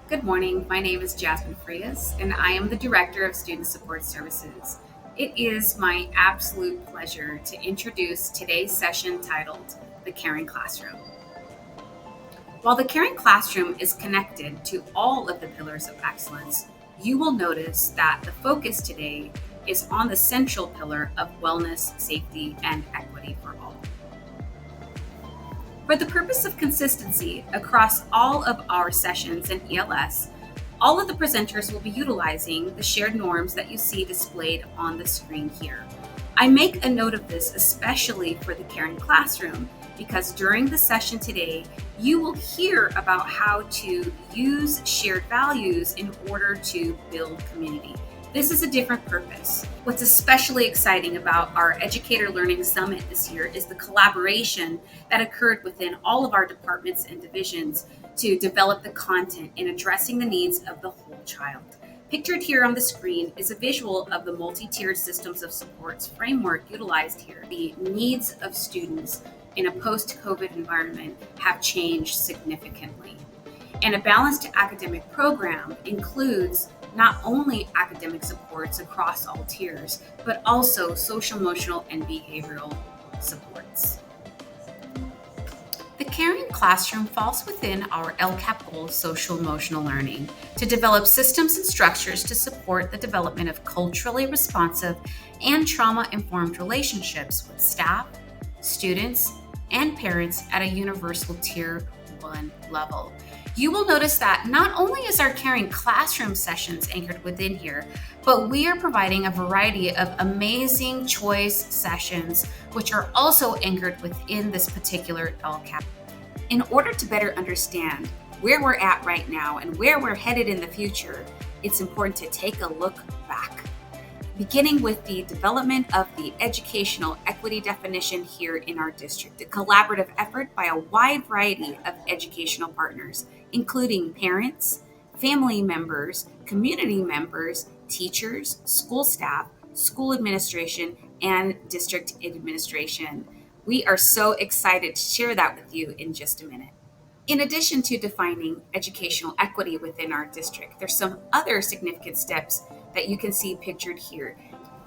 Good morning. My name is Jasmine Frias, and I am the Director of Student Support Services. It is my absolute pleasure to introduce today's session titled The Caring Classroom. While the Caring Classroom is connected to all of the pillars of excellence, you will notice that the focus today is on the central pillar of wellness, safety, and equity for all. For the purpose of consistency across all of our sessions in ELS, all of the presenters will be utilizing the shared norms that you see displayed on the screen here. I make a note of this especially for the Caring Classroom because during the session today, you will hear about how to use shared values in order to build community. This is a different purpose. What's especially exciting about our Educator Learning Summit this year is the collaboration that occurred within all of our departments and divisions to develop the content in addressing the needs of the whole child. Pictured here on the screen is a visual of the multi-tiered systems of supports framework utilized here. The needs of students in a post-COVID environment have changed significantly. And a balanced academic program includes not only academic supports across all tiers, but also social, emotional, and behavioral supports. The Caring Classroom falls within our LCAP goal, social emotional learning, to develop systems and structures to support the development of culturally responsive and trauma-informed relationships with staff, students, and parents at a universal Tier 1 level. You will notice that not only is our Caring Classroom sessions anchored within here, but we are providing a variety of amazing choice sessions, which are also anchored within this particular LCAP. In order to better understand where we're at right now and where we're headed in the future, it's important to take a look back. Beginning with the development of the educational equity definition here in our district, a collaborative effort by a wide variety of educational partners, including parents, family members, community members, teachers, school staff, school administration, and district administration. We are so excited to share that with you in just a minute. In addition to defining educational equity within our district, there's some other significant steps that you can see pictured here,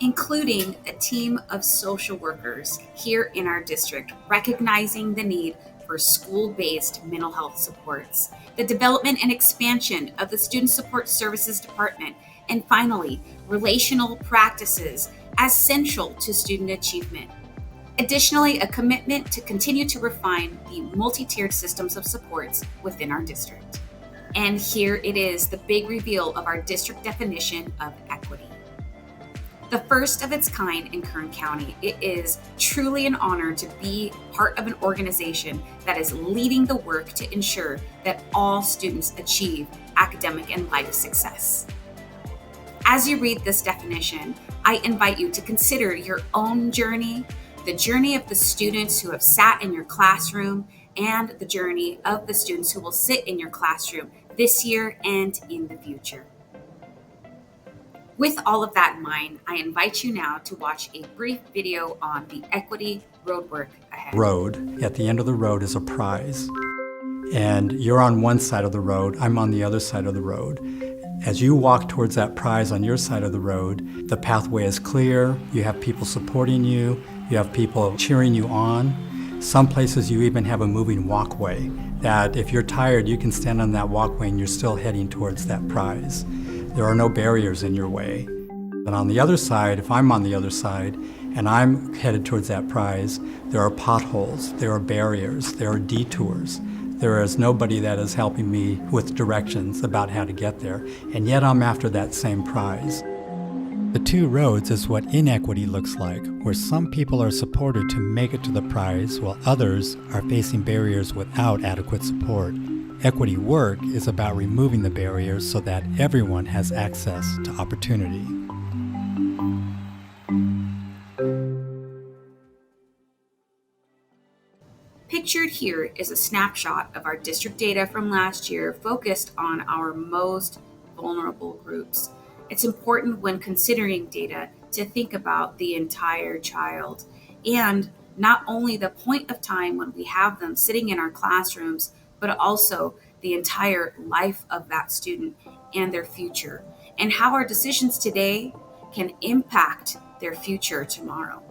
including a team of social workers here in our district, recognizing the need for school-based mental health supports, the development and expansion of the Student Support Services Department, and finally, relational practices as central to student achievement. Additionally, a commitment to continue to refine the multi-tiered systems of supports within our district. And here it is, the big reveal of our district definition of equity. The first of its kind in Kern County, it is truly an honor to be part of an organization that is leading the work to ensure that all students achieve academic and life success. As you read this definition, I invite you to consider your own journey, the journey of the students who have sat in your classroom, and the journey of the students who will sit in your classroom this year and in the future. With all of that in mind, I invite you now to watch a brief video on the equity roadwork ahead. Road. At the end of the road is a prize. And you're on one side of the road, I'm on the other side of the road. As you walk towards that prize on your side of the road, the pathway is clear, you have people supporting you, you have people cheering you on. Some places you even have a moving walkway that if you're tired, you can stand on that walkway and you're still heading towards that prize. There are no barriers in your way. And on the other side, if I'm on the other side and I'm headed towards that prize, there are potholes, there are barriers, there are detours. There is nobody that is helping me with directions about how to get there, and yet I'm after that same prize. The two roads is what inequity looks like, where some people are supported to make it to the prize while others are facing barriers without adequate support. Equity work is about removing the barriers so that everyone has access to opportunity. Pictured here is a snapshot of our district data from last year focused on our most vulnerable groups. It's important when considering data to think about the entire child and not only the point of time when we have them sitting in our classrooms, but also the entire life of that student and their future, and how our decisions today can impact their future tomorrow.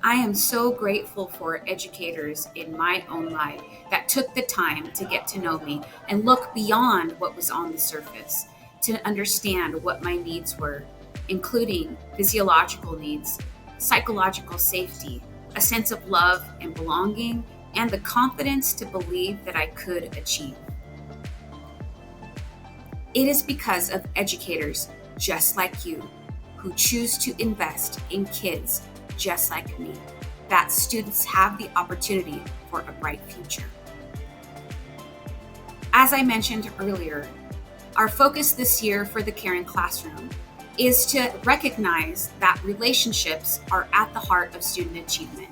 I am so grateful for educators in my own life that took the time to get to know me and look beyond what was on the surface to understand what my needs were, including physiological needs, psychological safety, a sense of love and belonging, and the confidence to believe that I could achieve. It is because of educators just like you who choose to invest in kids just like me that students have the opportunity for a bright future. As I mentioned earlier, our focus this year for the Caring Classroom is to recognize that relationships are at the heart of student achievement.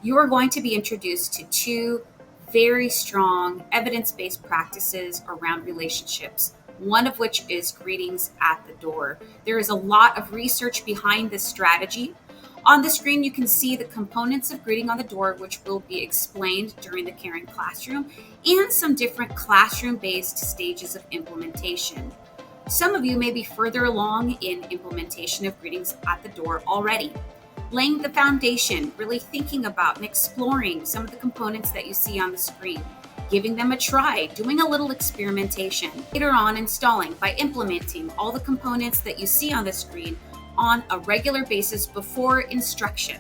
You are going to be introduced to two very strong evidence-based practices around relationships, one of which is greetings at the door. There is a lot of research behind this strategy. On the screen, you can see the components of greeting on the door, which will be explained during the Caring Classroom, and some different classroom-based stages of implementation. Some of you may be further along in implementation of greetings at the door already, laying the foundation, really thinking about and exploring some of the components that you see on the screen, giving them a try, doing a little experimentation. Later on, installing by implementing all the components that you see on the screen on a regular basis before instruction.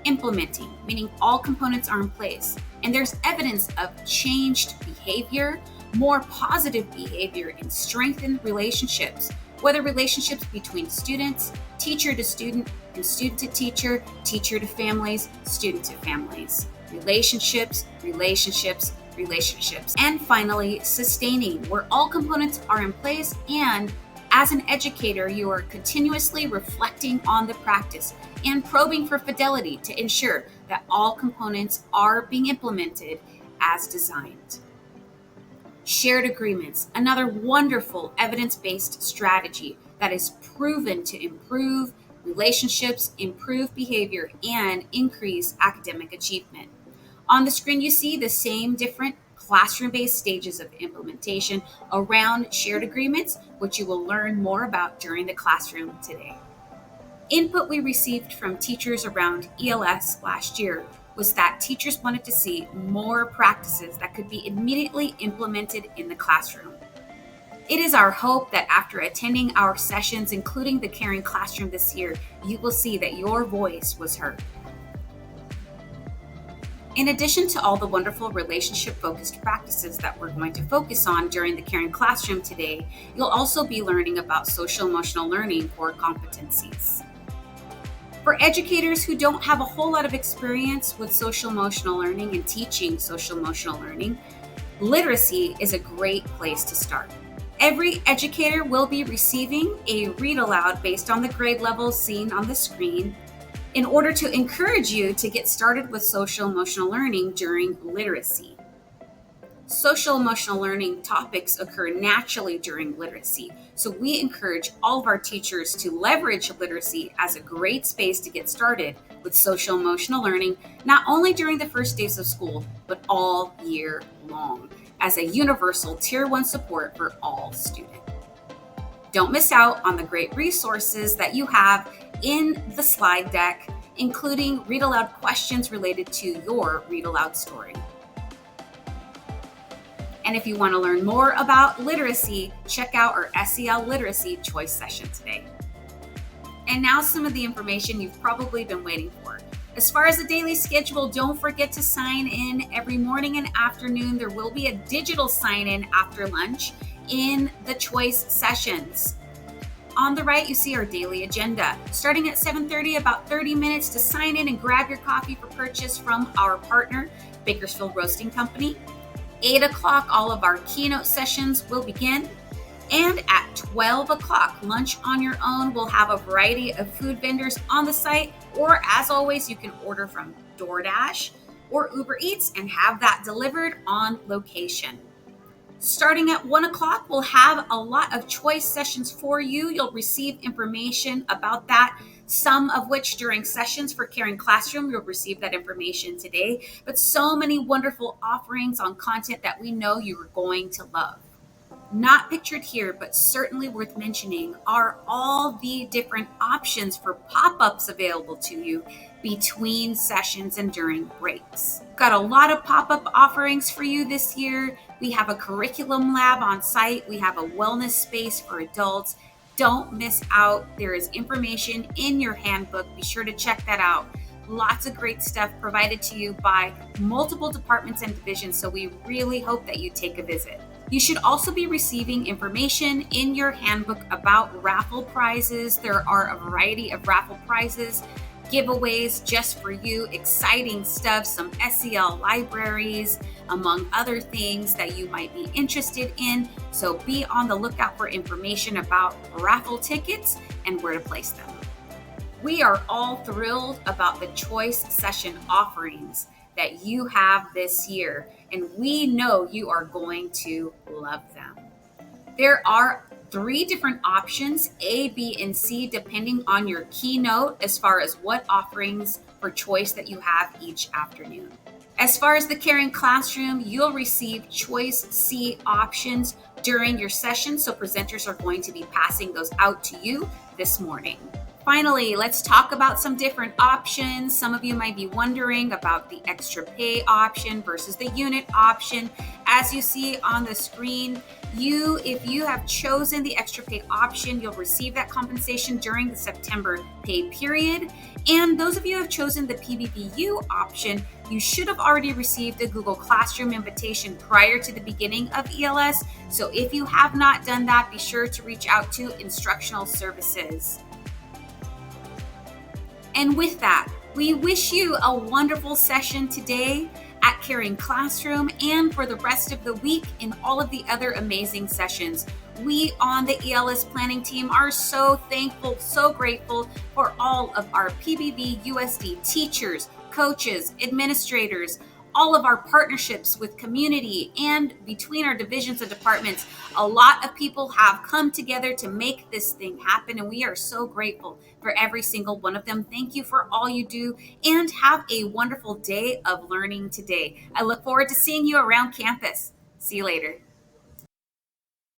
Implementing, meaning all components are in place, and there's evidence of changed behavior, more positive behavior, and strengthened relationships, whether relationships between students, teacher to student, and student to teacher, teacher to families, student to families. Relationships, relationships, relationships. And finally, sustaining, where all components are in place, and as an educator, you are continuously reflecting on the practice and probing for fidelity to ensure that all components are being implemented as designed. Shared agreements, another wonderful evidence-based strategy that is proven to improve relationships, improve behavior, and increase academic achievement. On the screen, you see the same different classroom-based stages of implementation around shared agreements, which you will learn more about during the classroom today. Input we received from teachers around ELS last year was that teachers wanted to see more practices that could be immediately implemented in the classroom. It is our hope that after attending our sessions, including the Caring Classroom this year, you will see that your voice was heard. In addition to all the wonderful relationship-focused practices that we're going to focus on during the Caring Classroom today, you'll also be learning about social-emotional learning core competencies. For educators who don't have a whole lot of experience with social-emotional learning and teaching social-emotional learning, literacy is a great place to start. Every educator will be receiving a read-aloud based on the grade levels seen on the screen, in order to encourage you to get started with social-emotional learning during literacy. Social-emotional learning topics occur naturally during literacy, so we encourage all of our teachers to leverage literacy as a great space to get started with social-emotional learning, not only during the first days of school, but all year long, as a universal Tier 1 support for all students. Don't miss out on the great resources that you have in the slide deck, including read aloud questions related to your read aloud story. And if you want to learn more about literacy, check out our SEL Literacy Choice session today. And now some of the information you've probably been waiting for. As far as the daily schedule, don't forget to sign in every morning and afternoon. There will be a digital sign-in after lunch in the choice sessions. On the right, you see our daily agenda. Starting at 7:30, about 30 minutes to sign in and grab your coffee for purchase from our partner, Bakersfield Roasting Company. 8 o'clock, all of our keynote sessions will begin. And at 12 o'clock, lunch on your own. We'll have a variety of food vendors on the site, or as always, you can order from DoorDash or Uber Eats and have that delivered on location. Starting at 1 o'clock, we'll have a lot of choice sessions for you. You'll receive information about that some of which during sessions for Caring Classroom, you'll receive that information today, but so many wonderful offerings on content that we know you are going to love. Not pictured here, but certainly worth mentioning, are all the different options for pop-ups available to you between sessions and during breaks. Got a lot of pop-up offerings for you this year. We have a curriculum lab on site. We have a wellness space for adults. Don't miss out. There is information in your handbook. Be sure to check that out. Lots of great stuff provided to you by multiple departments and divisions, so we really hope that you take a visit. You should also be receiving information in your handbook about raffle prizes. There are a variety of raffle prizes, giveaways just for you, exciting stuff, some SEL libraries, among other things that you might be interested in. So be on the lookout for information about raffle tickets and where to place them. We are all thrilled about the choice session offerings that you have this year, and we know you are going to love them. There are 3 different options, A, B, and C, depending on your keynote as far as what offerings for choice that you have each afternoon. As far as the Caring Classroom, you'll receive Choice C options during your session, so presenters are going to be passing those out to you this morning. Finally, let's talk about some different options. Some of you might be wondering about the extra pay option versus the unit option. As you see on the screen, if you have chosen the extra pay option, you'll receive that compensation during the September pay period. And those of you who have chosen the PBVU option, you should have already received a Google Classroom invitation prior to the beginning of ELS. So if you have not done that, be sure to reach out to Instructional Services. And with that, we wish you a wonderful session today at Caring Classroom and for the rest of the week in all of the other amazing sessions. We on the ELS planning team are so thankful, so grateful for all of our PBV USD teachers, coaches, administrators, all of our partnerships with community and between our divisions and departments. A lot of people have come together to make this thing happen, and we are so grateful for every single one of them. Thank you for all you do, and have a wonderful day of learning today. I look forward to seeing you around campus. See you later.